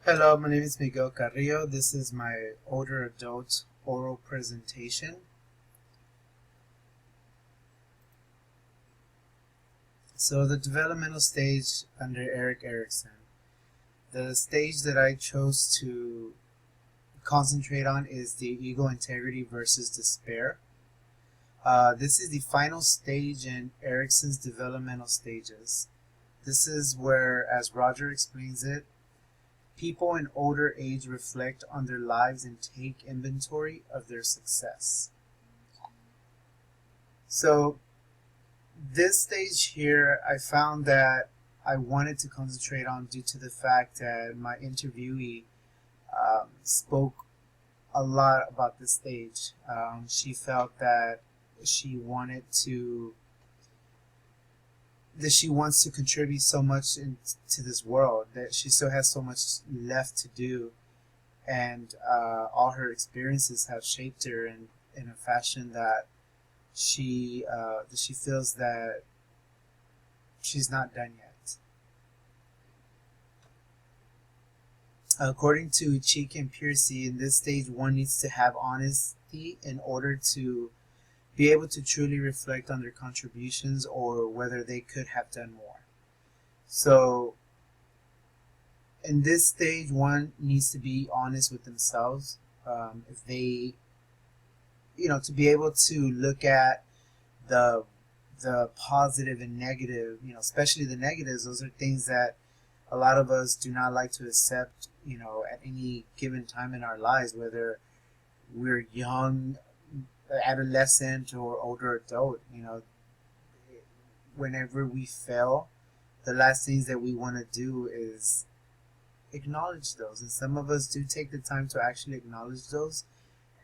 Hello, my name is Miguel Carrillo. This is my older adult oral presentation. So the developmental stage under Erik Erikson. The stage that I chose to concentrate on is the ego integrity versus despair. This is the final stage in Erikson's developmental stages. This is where, as Roger explains it, people in older age reflect on their lives and take inventory of their success. So this stage here, I found that I wanted to concentrate on due to the fact that my interviewee spoke a lot about this stage. She felt that she wanted to that she wants to contribute so much into this world, that she still has so much left to do, and all her experiences have shaped her in a fashion that she feels that she's not done yet. According to Cheek and Piercy, in this stage one needs to have honesty in order to be able to truly reflect on their contributions or whether they could have done more. So in this stage one needs to be honest with themselves. If they, to be able to look at the positive and negative, especially the negatives. Those are things that a lot of us do not like to accept, at any given time in our lives, whether we're young, adolescent, or older adult. Whenever we fail, the last things that we want to do is acknowledge those, and some of us do take the time to actually acknowledge those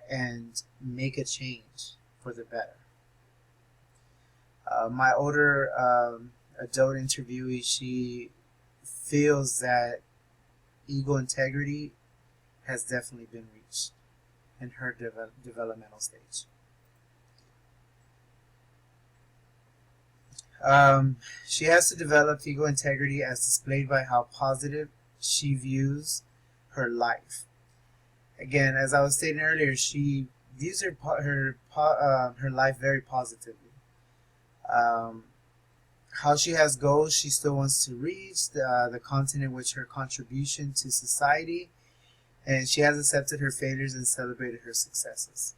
and make a change for the better. My older adult interviewee, she feels that ego integrity has definitely been reached in her developmental stage. She has to develop ego integrity as displayed by how positive she views her life. Again, as I was stating earlier, she views her life very positively. How she has goals she still wants to reach, the content in which her contribution to society, and she has accepted her failures and celebrated her successes.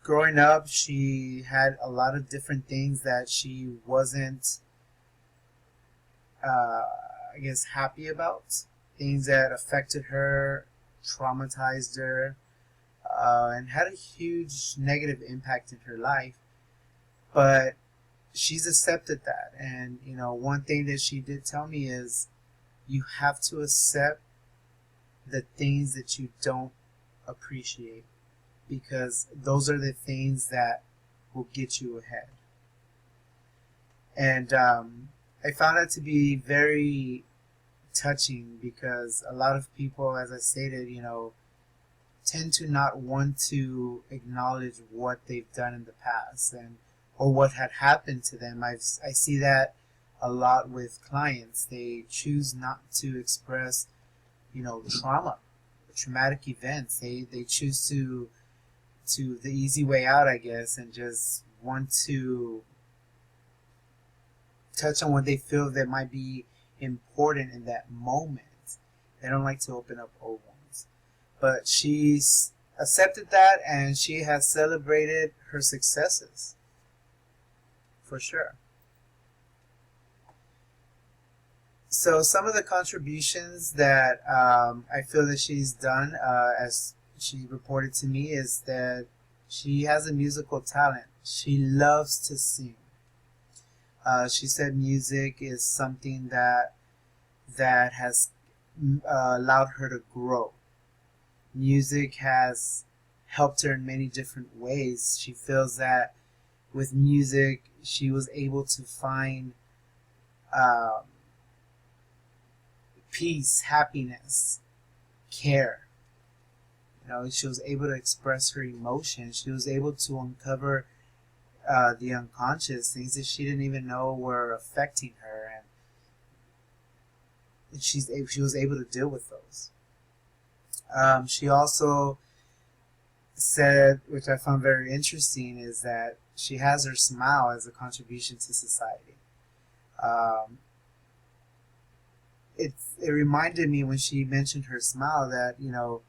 Growing up, she had a lot of different things that she wasn't, happy about. Things that affected her, traumatized her, and had a huge negative impact in her life. But she's accepted that. And, one thing that she did tell me is you have to accept the things that you don't appreciate, because those are the things that will get you ahead. And I found that to be very touching, because a lot of people, as I stated, tend to not want to acknowledge what they've done in the past and or what had happened to them. I see that a lot with clients. They choose not to express, trauma, traumatic events. They choose to the easy way out, I guess, and just want to touch on what they feel that might be important in that moment. They don't like to open up old ones. But she's accepted that, and she has celebrated her successes, for sure. So some of the contributions that I feel that she's done, as she reported to me, is that she has a musical talent. She loves to sing. She said music is something that has allowed her to grow. Music has helped her in many different ways. She feels that with music, she was able to find peace, happiness, care. She was able to express her emotions. She was able to uncover the unconscious, things that she didn't even know were affecting her. she was able to deal with those. She also said, which I found very interesting, is that she has her smile as a contribution to society. Um, it reminded me when she mentioned her smile that, you know,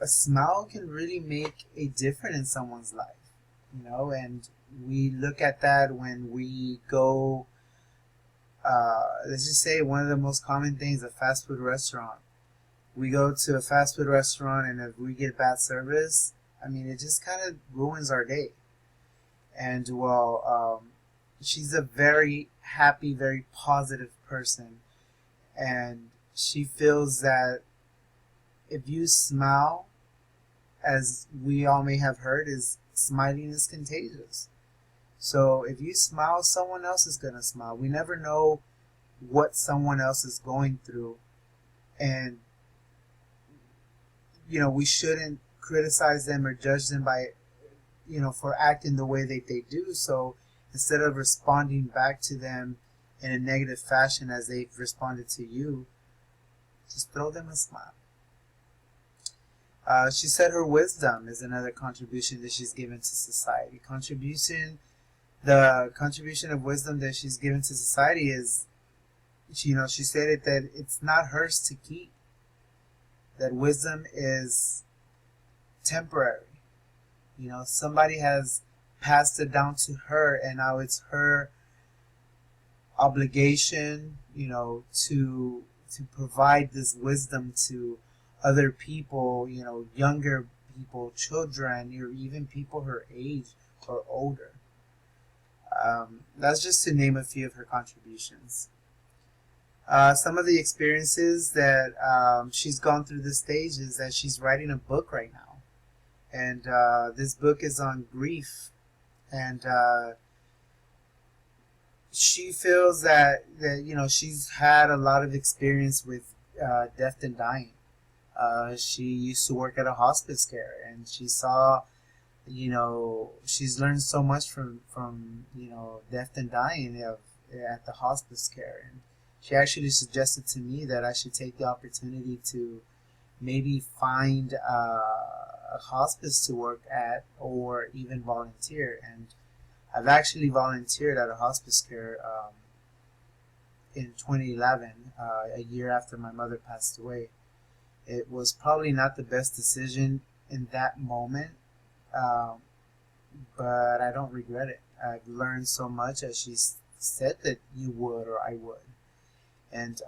a smile can really make a difference in someone's life, you know, and we look at that when we go, let's just say one of the most common things, a fast food restaurant. We go to a fast food restaurant, and if we get bad service, I mean, it just kind of ruins our day. And well, she's a very happy, very positive person, and she feels that if you smile, as we all may have heard, is smiling is contagious. So if you smile, someone else is gonna smile. We never know what someone else is going through, and you know, we shouldn't criticize them or judge them by, you know, for acting the way that they do. So instead of responding back to them in a negative fashion as they've responded to you, just throw them a smile. She said her wisdom is another contribution that she's given to society. The contribution of wisdom that she's given to society is, you know, she stated that it's not hers to keep. That wisdom is temporary. You know, somebody has passed it down to her, and now it's her obligation, you know, to provide this wisdom to other people, you know, younger people, children, or even people her age or older. That's just to name a few of her contributions. Some of the experiences that she's gone through this stage is that she's writing a book right now. And this book is on grief. And she feels that, you know, she's had a lot of experience with death and dying. She used to work at a hospice care, and she saw, you know, she's learned so much from you know, death and dying at the hospice care. And she actually suggested to me that I should take the opportunity to maybe find a hospice to work at, or even volunteer. And I've actually volunteered at a hospice care in 2011, a year after my mother passed away. It was probably not the best decision in that moment, but I don't regret it. I've learned so much, as she said that you would, or I would. And,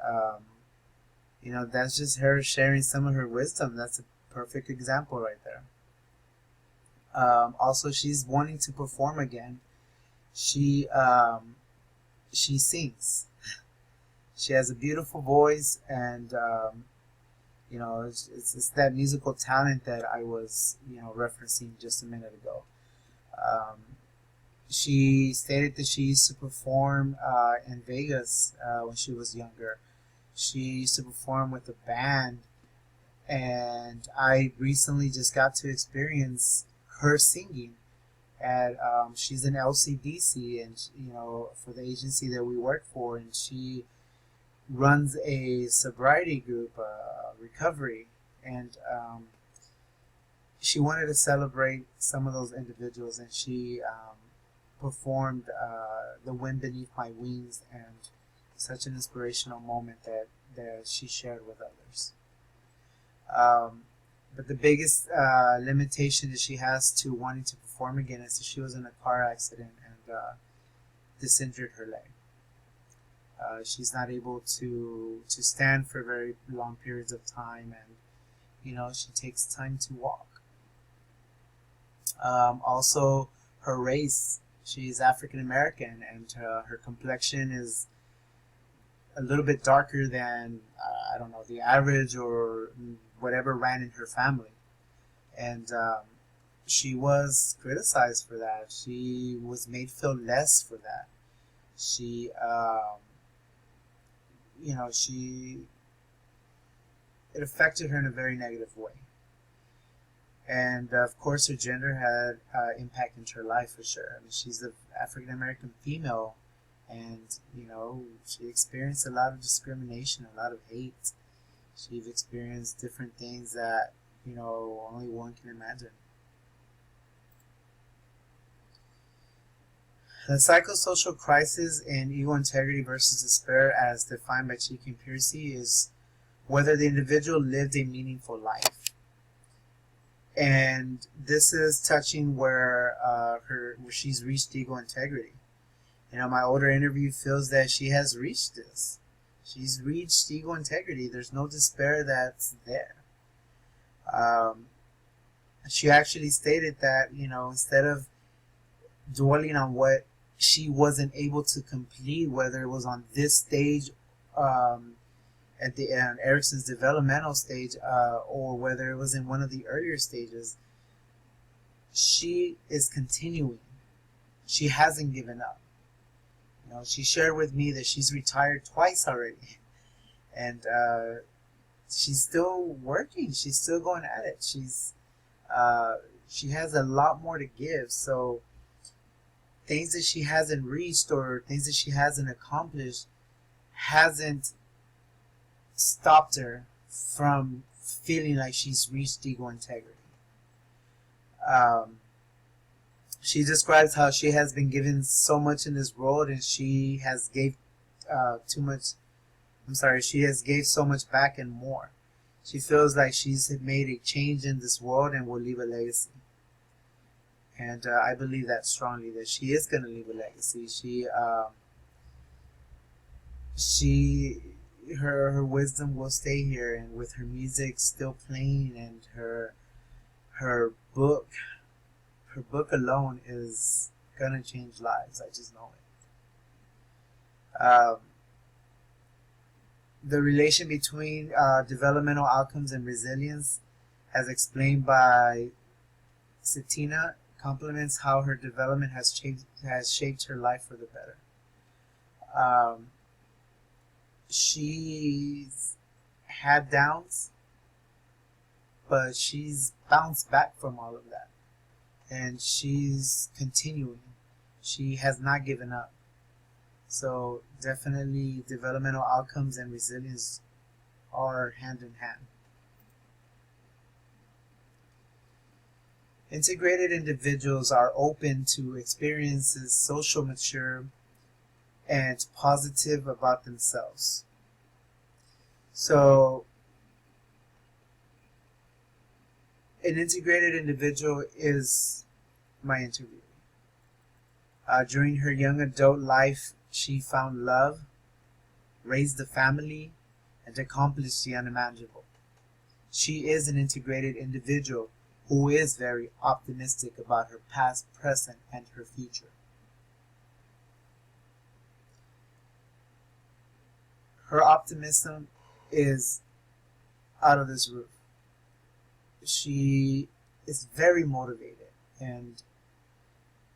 you know, that's just her sharing some of her wisdom. That's a perfect example right there. Also, she's wanting to perform again. She sings. She has a beautiful voice, and you know, it's that musical talent that I was, you know, referencing just a minute ago. She stated that she used to perform in Vegas when she was younger. She used to perform with a band, and I recently just got to experience her singing. At she's in LCDC, and you know, for the agency that we work for, and she runs a sobriety group, recovery, and she wanted to celebrate some of those individuals, and she performed "The Wind Beneath My Wings," and such an inspirational moment that she shared with others. But the biggest limitation that she has to wanting to perform again is that she was in a car accident and disinjured her leg. She's not able to stand for very long periods of time, and you know, she takes time to walk. Also, her race, she's African American, and her complexion is a little bit darker than I don't know, the average or whatever ran in her family. And she was criticized for that. She was made feel less for that. She you know, it affected her in a very negative way. And of course, her gender had impact into her life for sure. I mean, she's an African American female And she experienced a lot of discrimination, a lot of hate. She's experienced different things that only one can imagine. The psychosocial crisis in ego integrity versus despair, as defined by Chika and Piercy, is whether the individual lived a meaningful life. And this is touching where where she's reached ego integrity. My older interview feels that she has reached this. She's reached ego integrity. There's no despair that's there. She actually stated that, instead of dwelling on what she wasn't able to complete, whether it was on this stage, at the Erikson's developmental stage, or whether it was in one of the earlier stages, she is continuing. She hasn't given up. She shared with me that she's retired twice already, and she's still working. She's still going at it. She has a lot more to give. So things that she hasn't reached or things that she hasn't accomplished hasn't stopped her from feeling like she's reached ego integrity. She describes how she has been given so much in this world, and she has gave too much. She has gave so much back and more. She feels like she's made a change in this world and will leave a legacy. And I believe that strongly, that she is going to leave a legacy. Her wisdom will stay here, and with her music still playing, and her book alone is gonna change lives. I just know it. The relation between developmental outcomes and resilience, as explained by Cetina, complements how her development has shaped her life for the better. She's had downs, but she's bounced back from all of that, and she's continuing. She has not given up. So definitely developmental outcomes and resilience are hand in hand. Integrated individuals are open to experiences, social, mature, and positive about themselves. So an integrated individual is my interview. During her young adult life, she found love, raised a family, and accomplished the unimaginable. She is an integrated individual who is very optimistic about her past, present, and her future. Her optimism is out of this roof. She is very motivated, and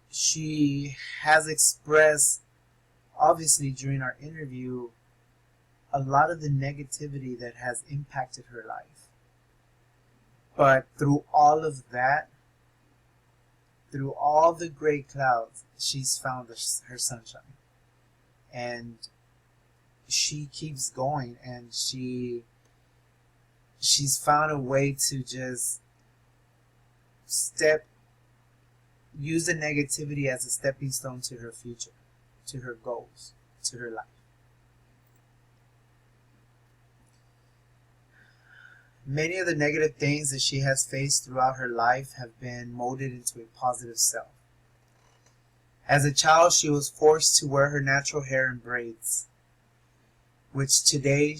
she has expressed, obviously during our interview, a lot of the negativity that has impacted her life. But through all of that, through all the gray clouds, she's found her sunshine. And she keeps going, and she's found a way to just use the negativity as a stepping stone to her future, to her goals, to her life. Many of the negative things that she has faced throughout her life have been molded into a positive self. As a child, she was forced to wear her natural hair in braids, which today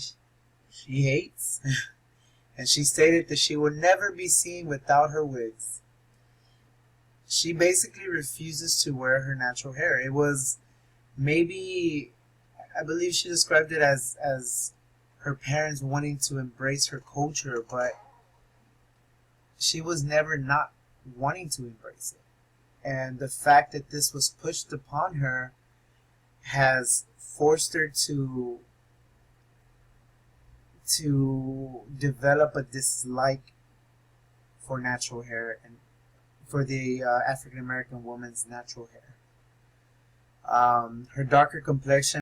she hates. And she stated that she would never be seen without her wigs. She basically refuses to wear her natural hair. It was maybe, I believe she described it as her parents wanting to embrace her culture, but she was never not wanting to embrace it. And the fact that this was pushed upon her has forced her to develop a dislike for natural hair and for the African American woman's natural hair. Her darker complexion